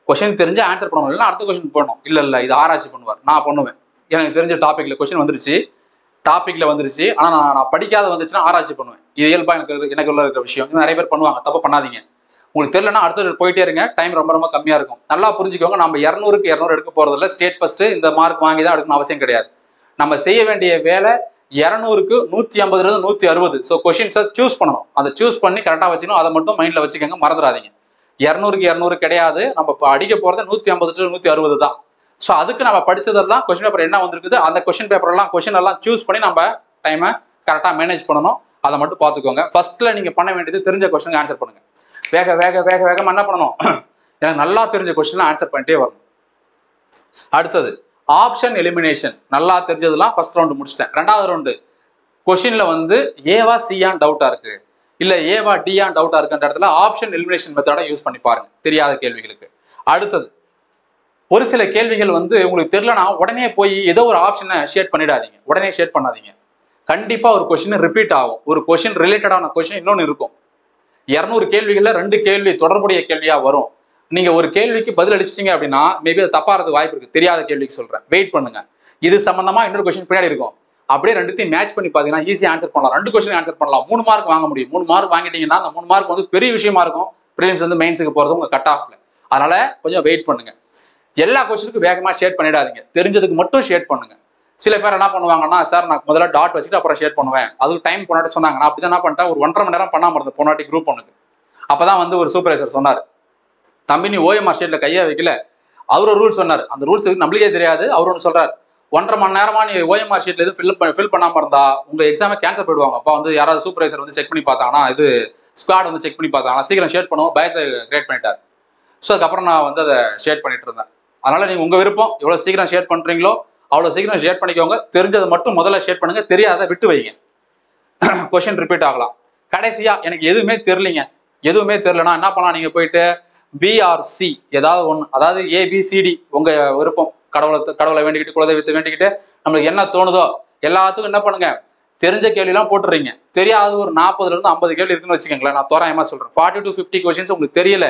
கொஸ்டின் தெரிஞ்சு ஆன்சர் பண்ணணும், இல்லைன்னா அடுத்த கொஸ்டின் போடணும். இல்லை இது ஆராய்ச்சி பண்ணுவார், நான் பண்ணுவேன். எனக்கு தெரிஞ்ச டாப்பிக்கில் கொஸ்டின் வந்துருச்சு, ஆனால் நான் படிக்காத வந்துச்சுன்னா ஆராய்ச்சி பண்ணுவேன். இது இயல்பாக எனக்கு உள்ள இருக்கிற விஷயம். இது நிறைய பேர் பண்ணுவாங்க, தப்பு பண்ணாதீங்க. உங்களுக்கு தெரியலன்னா அடுத்து போயிட்டே இருங்க, டைம் ரொம்ப ரொம்ப கம்மியாக இருக்கும். நல்லா புரிஞ்சுக்கோங்க, நம்ம 200க்கு 200 எடுக்க போகிறதில்ல. ஸ்டேட் ஃபர்ஸ்ட் இந்த மார்க் வாங்கி தான் எடுக்கணும் அவசியம் கிடையாது. நம்ம செய்ய வேண்டிய வேலை 200க்கு 150 160. ஸோ கொஸ்டின்ஸை சூஸ் பண்ணணும், அதை சூஸ் பண்ணி கரெக்டாக வச்சுக்கணும். அதை மட்டும் மைண்டில் வச்சுக்கோங்க, மறந்துடாதீங்க. 200க்கு 200 கிடையாது, நம்ம அடிக்க போகிறது 150 to 160 தான். ஸோ அதுக்கு நம்ம படித்ததெல்லாம் கொஸ்டின் பேப்பர் என்ன வந்திருக்குது, அந்த கொஸ்டின் கொஸ்டின் எல்லாம் சூஸ் பண்ணி நம்ம டைமை கரெக்டாக மேனேஜ் பண்ணணும். அதை மட்டும் பார்த்துக்கோங்க. ஃபர்ஸ்ட்டில் நீங்கள் பண்ண வேண்டியது தெரிஞ்ச கொஸ்டினுக்கு ஆன்சர் பண்ணுங்கள். வேகமாக என்ன பண்ணணும், எனக்கு நல்லா தெரிஞ்ச கொஸ்டின் ஆன்சர் பண்ணிட்டே வரணும். அடுத்தது ஆப்ஷன் எலிமினேஷன். நல்லா தெரிஞ்சதுலாம் ஃபர்ஸ்ட் ரவுண்டு முடிச்சிட்டேன். 2வது ரவுண்டு கொஸ்டின்ல வந்து ஏவா சியான்னு டவுட்டா இருக்கு, இல்லை ஏவா டியான்னு டவுட்டா இருக்குன்ற இடத்துல ஆப்ஷன் எலிமினேஷன் மெத்தடை யூஸ் பண்ணி பாருங்க தெரியாத கேள்விகளுக்கு. அடுத்தது ஒரு சில கேள்விகள் வந்து உங்களுக்கு தெரியலனா உடனே போய் ஏதோ ஒரு ஆப்ஷனை ஷேட் பண்ணிடாதீங்க, உடனே ஷேட் பண்ணாதீங்க. கண்டிப்பாக ஒரு கொஸ்டின் ரிப்பீட் ஆகும், ஒரு கொஸ்டின் ரிலேட்டடான கொஸ்டின் இன்னொன்று இருக்கும். 200 கேள்விகளில் 2 கேள்வி தொடர்புடைய கேள்வியாக வரும். நீங்கள் ஒரு கேள்விக்கு பதில் அடிச்சிட்டிங்க அப்படின்னா மேபி அது தப்பாகிறதுக்கு வாய்ப்பு இருக்குது. தெரியாத கேள்விக்கு சொல்கிறேன், வெயிட் பண்ணுங்க. இது சம்மந்தமாக இன்னொரு கொஸ்டின் பின்னாடி இருக்கும், அப்படியே 2த்தையும் மேட்ச் பண்ணி பார்த்தீங்கன்னா ஈஸியாக ஆன்சர் பண்ணலாம். 2 கொஸ்டின் ஆன்சர் பண்ணலாம், 3 மார்க் வாங்க முடியும். 3 மார்க் வாங்கிட்டீங்கன்னா அந்த 3 மார்க் வந்து பெரிய விஷயமா இருக்கும். ப்ரிலிம்ஸ் வந்து மெயின்ஸுக்கு போகிறது உங்கள் கட் ஆஃப்ல. அதனால கொஞ்சம் வெயிட் பண்ணுங்க. எல்லா கொஸ்டினுக்கும் வேகமாக ஷேட் பண்ணிடாதீங்க, தெரிஞ்சதுக்கு மட்டும் ஷேட் பண்ணுங்க. சில பேர் என்ன பண்ணுவாங்கன்னா, சார் நான் முதல்ல டாட் வச்சுட்டு அப்புறம் ஷேட் பண்ணுவேன், அதுக்கு டைம் போனாட்டி சொன்னாங்க. நான் அப்படி தான் என்ன பண்ணிட்டேன், ஒரு 1.5 மணி நேரம் பண்ணாமல் இருந்தேன் போனாட்டி குரூப் 1க்கு. அப்பதான் வந்து ஒரு சூப்பர்வைசர் சொன்னார், தம்பி நீ ஓஎம்ஆர் ஷீட்ல கையை வைக்கல. அவர் ஒரு ரூல் சொன்னார், அந்த ரூல்ஸ் நம்மளுக்கே தெரியாது. அவர் ஒன்று சொல்றாரு, 1.5 மணி நேரமா நீ ஓஎம்ஆர் ஷீட்ல எதுவும் ஃபில் பண்ணாம இருந்தா உங்க எக்ஸாமை கேன்சல் பண்ணிடுவாங்க. அப்பா வந்து யாராவது சூப்பர்வைசர் வந்து செக் பண்ணி பார்த்தாங்கன்னா, இது ஸ்குவாட் வந்து செக் பண்ணி பார்த்தாங்கன்னா சீக்கிரம் ஷேட் பண்ணுவோம், பயத்தை கிரியேட் பண்ணிட்டார். ஸோ அதுக்கப்புறம் நான் வந்து அதை ஷேட் பண்ணிட்டு இருந்தேன். அதனால நீங்க உங்க விருப்பம், எவ்வளோ சீக்கிரம் ஷேட் பண்றீங்களோ அவ்வளோ சீக்கிரம் ஷேட் பண்ணிக்கோங்க. தெரிஞ்சது மட்டும் முதல்ல ஷேட் பண்ணுங்க, தெரியாத விட்டு வைங்க. கொஸ்டின் ரிப்பீட் ஆகலாம். கடைசியா எனக்கு எதுவுமே தெரியலீங்க, எதுவுமே தெரியலனா என்ன பண்ணலாம், நீங்க போயிட்டு பிஆர்சி ஏதாவது ஒன்று, அதாவது ஏபிசிடி உங்க விருப்பம், கடவுளை வேண்டிக்கிட்டு குலதெய்வத்தை வேண்டிக்கிட்டு நம்மளுக்கு என்ன தோணுதோ எல்லாத்துக்கும் என்ன பண்ணுங்க, தெரிஞ்ச கேள்வியெல்லாம் போட்டுறீங்க. தெரியாத ஒரு 40 to 50 கேள்வி இருக்குன்னு வச்சுக்கோங்களேன். நான் தோராயமா சொல்றேன், 40 to 50 கொஸ்டின்ஸ் உங்களுக்கு தெரியல,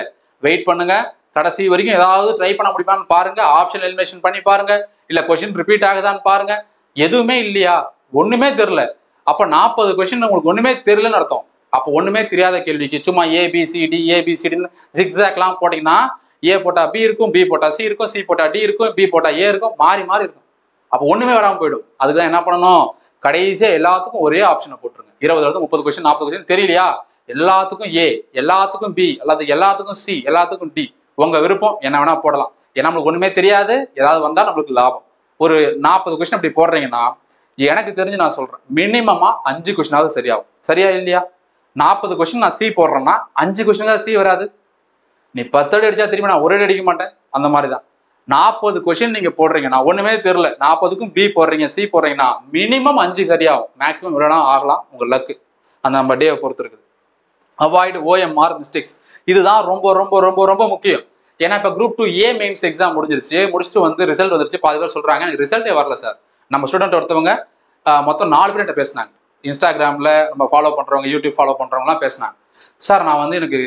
வெயிட் பண்ணுங்க. கடைசி வரைக்கும் ஏதாவது ட்ரை பண்ண முடியுமான்னு பாருங்க, ஆப்ஷன் எலிமினேஷன் பண்ணி பாருங்க, இல்ல கொஸ்டின் ரிப்பீட் ஆகுதான்னு பாருங்க. எதுவுமே இல்லையா, ஒண்ணுமே தெரியல, அப்ப 40 கொஸ்டின் உங்களுக்கு ஒண்ணுமே தெரியலன்னு அர்த்தம். அப்போ ஒண்ணுமே தெரியாத கேள்விக்கு சும்மா ஏபிசிடி ஏபிசிடின்னு ஜிக்ஸாக்லாம் போட்டீங்கன்னா, ஏ போட்டா பி இருக்கும், பி போட்டா சி இருக்கும், சி போட்டா டி இருக்கும், பி போட்டா ஏ இருக்கும், மாறி மாறி இருக்கும். அப்போ ஒண்ணுமே வராம போயிடும். அதுதான் என்ன பண்ணணும், கடைசியா எல்லாத்துக்கும் ஒரே ஆப்ஷனை போட்டுருங்க. 20 30 கொஸ்டின் 40 கொஸ்டின் தெரியலையா, எல்லாத்துக்கும் ஏ, எல்லாத்துக்கும் பி, அல்லது எல்லாத்துக்கும் சி, எல்லாத்துக்கும் டி. உங்க விருப்பம், என்ன வேணா போடலாம். ஏன்னா நம்மளுக்கு ஒண்ணுமே தெரியாது, ஏதாவது வந்தா நம்மளுக்கு லாபம். ஒரு 40 கொஸ்டின் அப்படி போடுறீங்கன்னா எனக்கு தெரிஞ்சு நான் சொல்றேன், மினிமமா 5 கொஸ்டினாவது சரியாகும். சரியா இல்லையா? 40 கொஸ்டின் நான் சி போடுறேன்னா 5 கொஸ்டினுக்காக சி வராது. நீ 10 அடி அடிச்சா திரும்பி நான் ஒரு அடி அடிக்க மாட்டேன். அந்த மாதிரிதான் 40 கொஸ்டின் நீங்க போடுறீங்கன்னா ஒண்ணுமே தெரியல, 40க்கும் பி போடுறீங்க, சி போடுறீங்கன்னா மினிமம் 5 சரியாகும். மேக்ஸிமம் இவ்வளோ ஆகலாம், உங்க லக்கு. அந்த நம்ம டேவை பொறுத்து இருக்குது. Avoid OMR mistakes. இதுதான் ரொம்ப ரொம்ப ரொம்ப ரொம்ப முக்கியம். ஏன்னா இப்போ குரூப் 2 ஏ மெயின்ஸ் எக்ஸாம் முடிஞ்சிருச்சு, முடிச்சுட்டு வந்து ரிசல்ட் வந்துருச்சு. பாதி பேர் சொல்றாங்க எனக்கு ரிசல்ட்டே வரல சார். நம்ம ஸ்டூடெண்ட் ஒருத்தவங்க மொத்தம் 4 பேர் என்கிட்ட பேசினாங்க. இன்ஸ்டாகிராம்ல நம்ம ஃபாலோ பண்றவங்க, யூடியூப் ஃபாலோ பண்றவங்கலாம் பேசினாங்க. சார் நான் வந்து எனக்கு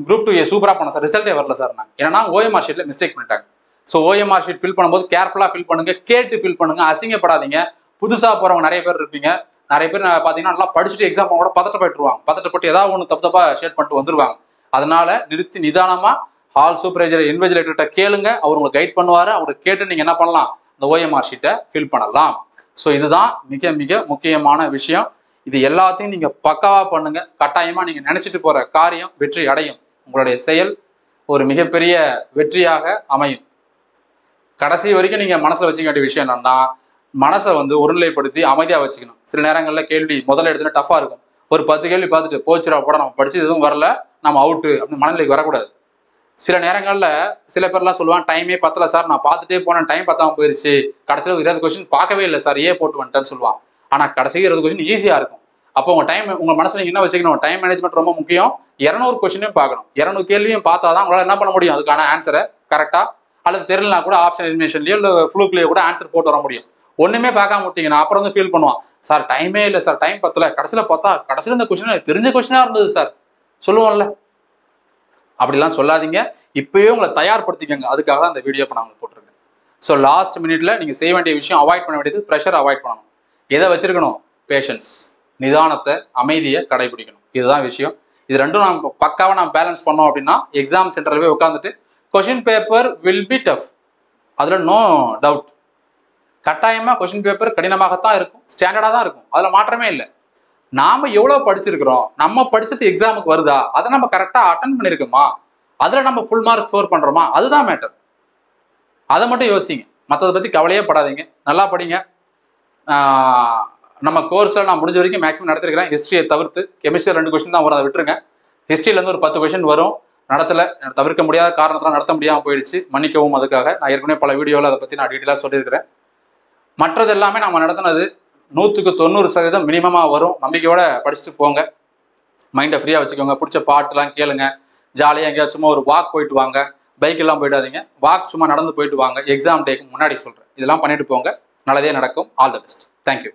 குரூப் 2 ஏ சூப்பரா பண்ணேன் சார், ரிசல்ட்டே வரல சார். ஏன்னா OMR ஷீட்ல மிஸ்டேக் பண்ணிட்டாங்க. ஸோ OMR ஷீட் ஃபில் பண்ணும்போது கேர்ஃபுல்லா ஃபில் பண்ணுங்க, கேட்டு ஃபில் பண்ணுங்க, அசிங்கப்படாதீங்க. புதுசா போறவங்க நிறைய பேர் இருப்பீங்க. நிறைய பேர் பாத்தீங்கன்னா நல்லா படிச்சுட்டு எக்ஸாம் கூட பதட்டப்பட்டுருவாங்க. பதட்டப்பட்டு ஏதாவது ஒன்று தப்பா ஷேட் பண்ணிட்டு வந்துருவாங்க. அதனால நிறுத்தி நிதானமா ஹால் சூப்பர்வைசர் இன்விஜிலேட்டர்கிட்ட கேளுங்க, அவர் உங்களுக்கு கைட் பண்ணுவாரு. அவருக்கு கேட்டு நீங்க என்ன பண்ணலாம், இந்த OMR ஷீட்டை ஃபில் பண்ணலாம். ஸோ இதுதான் மிக மிக முக்கியமான விஷயம். இது எல்லாத்தையும் நீங்க பக்காவா பண்ணுங்க. கட்டாயமா நீங்க நினைச்சிட்டு போற காரியம் வெற்றி அடையும். உங்களுடைய செயல் ஒரு மிகப்பெரிய வெற்றியாக அமையும். கடைசி வரைக்கும் நீங்க மனசுல வச்சுக்க வேண்டிய விஷயம் என்னன்னா, மனசை வந்து ஒருநிலைப்படுத்தி அமைதியா வச்சுக்கணும். சில நேரங்கள்ல கேள்வி முதல்ல எடுத்துனா டஃபா இருக்கும். ஒரு 10 கேள்வி பார்த்துட்டு போச்சுரா போட, நம்ம படிச்சு எதுவும் வரல, நம்ம அவுட்டு அப்படின்னு மனநிலைக்கு வரக்கூடாது. சில நேரங்கள்ல சில பேர்லாம் சொல்லுவாங்க, டைமே பத்தல சார், நான் பார்த்துட்டே போனேன், டைம் பத்தாம போயிருச்சு, கடைசியில் 20 கொஸ்டின் பார்க்கவே இல்லை சார், ஏ போட்டு வந்துட்டேன்னு சொல்லுவான். ஆனா கடைசி 20 கொஸ்டின் ஈஸியா இருக்கும். அப்போ உங்க டைம், உங்க மனசுல நீங்க என்ன வச்சுக்கணும், டைம் மேனேஜ்மெண்ட் ரொம்ப முக்கியம். 200 கொஸ்டினையும் பார்க்கணும். 200 கேள்வியும் பார்த்தாதான் உங்களால என்ன பண்ண முடியும், அதுக்கான ஆன்சரை கரெக்டா, அல்லது தெரியலனா கூட ஆப்ஷன் எலிமினேஷன்லயோ இல்லை ஃப்ளூக்லயோ கூட ஆன்சர் போட்டு வர முடியும். ஒண்ணுமே பார்க்காம விட்டீங்கன்னா அப்புறம் வந்து ஃபீல் பண்ணுவான், சார் டைமே இல்லை சார், டைம் பத்தல, கடைசியில் பார்த்தா கடைசியில் இந்த கொஸ்டின் தெரிஞ்ச கொஸ்டினா இருந்தது சார் சொல்லுவோம்ல. அப்படிலாம் சொல்லாதீங்க. இப்பயே உங்களை தயார்படுத்திக்கங்க. அதுக்காக தான் இந்த வீடியோ இப்போ நான் உங்களுக்கு போட்டிருக்கேன். ஸோ லாஸ்ட் மினிட்ல நீங்க செய்ய வேண்டிய விஷயம், அவாய்ட் பண்ண வேண்டியது ப்ரெஷர் அவாய்ட் பண்ணணும். எதை வச்சிருக்கணும், பேஷன்ஸ், நிதானத்தை, அமைதியை கடைபிடிக்கணும். இதுதான் விஷயம். இது ரெண்டும் நம்ம பக்காவா நம்ம பேலன்ஸ் பண்ணோம் அப்படின்னா எக்ஸாம் சென்டர்ல போய் உட்காந்துட்டு question paper will be tough, அதுல நோ டவுட். கட்டாயமா கொஸ்டின் பேப்பர் கடினமாகத்தான் இருக்கும், ஸ்டாண்டர்டா தான் இருக்கும், அதுல மாற்றமே இல்லை. நாம எவ்வளவு படிச்சிருக்கிறோம், நம்ம படிச்சது எக்ஸாமுக்கு வருதா, அதை நம்ம கரெக்டா அட்டன் பண்ணிருக்கோமா, அதுல நம்ம ஃபுல் மார்க் ஸ்கோர் பண்றோமா, அதுதான் மேட்டர். அதை மட்டும் யோசிங்க, மற்றதை பத்தி கவலையே படாதீங்க. நல்லா படிங்க. நம்ம கோர்ஸ்ல நான் முடிஞ்ச வரைக்கும் மேக்ஸிமம் நடத்திருக்கிறேன். ஹிஸ்டரியை தவிர்த்து கெமிஸ்ட்ரி 2 கொஸ்டின் தான் வரும், அதை விட்டுருங்க. ஹிஸ்டரியில இருந்து ஒரு 10 கொஸ்டின் வரும், நடத்தல, தவிர்க்க முடியாத காரணத்தால நடத்த முடியாம போயிடுச்சு, மன்னிக்கவும். அதுக்காக நான் ஏற்கனவே பல வீடியோவில் அதை பத்தி நான் டீட்டெயிலாக சொல்லியிருக்கிறேன். மற்றது எல்லாமே நம்ம நடத்தினது 100க்கு 90% மினிமமா வரும். நம்பிக்கையோட படிச்சுட்டு போங்க, மைண்டை ஃப்ரீயா வச்சுக்கோங்க. பிடிச்ச பாட்டுலாம் கேளுங்க, ஜாலியாக எங்கேயாச்சும் சும்மா ஒரு வாக் போயிட்டு வாங்க. பைக் எல்லாம் போயிடாதீங்க, வாக் சும்மா நடந்து போயிட்டு வாங்க. எக்ஸாம் டேக்கு முன்னாடி சொல்றேன், இதெல்லாம் பண்ணிட்டு போங்க, நல்லதே நடக்கும். All the best. தேங்க்யூ.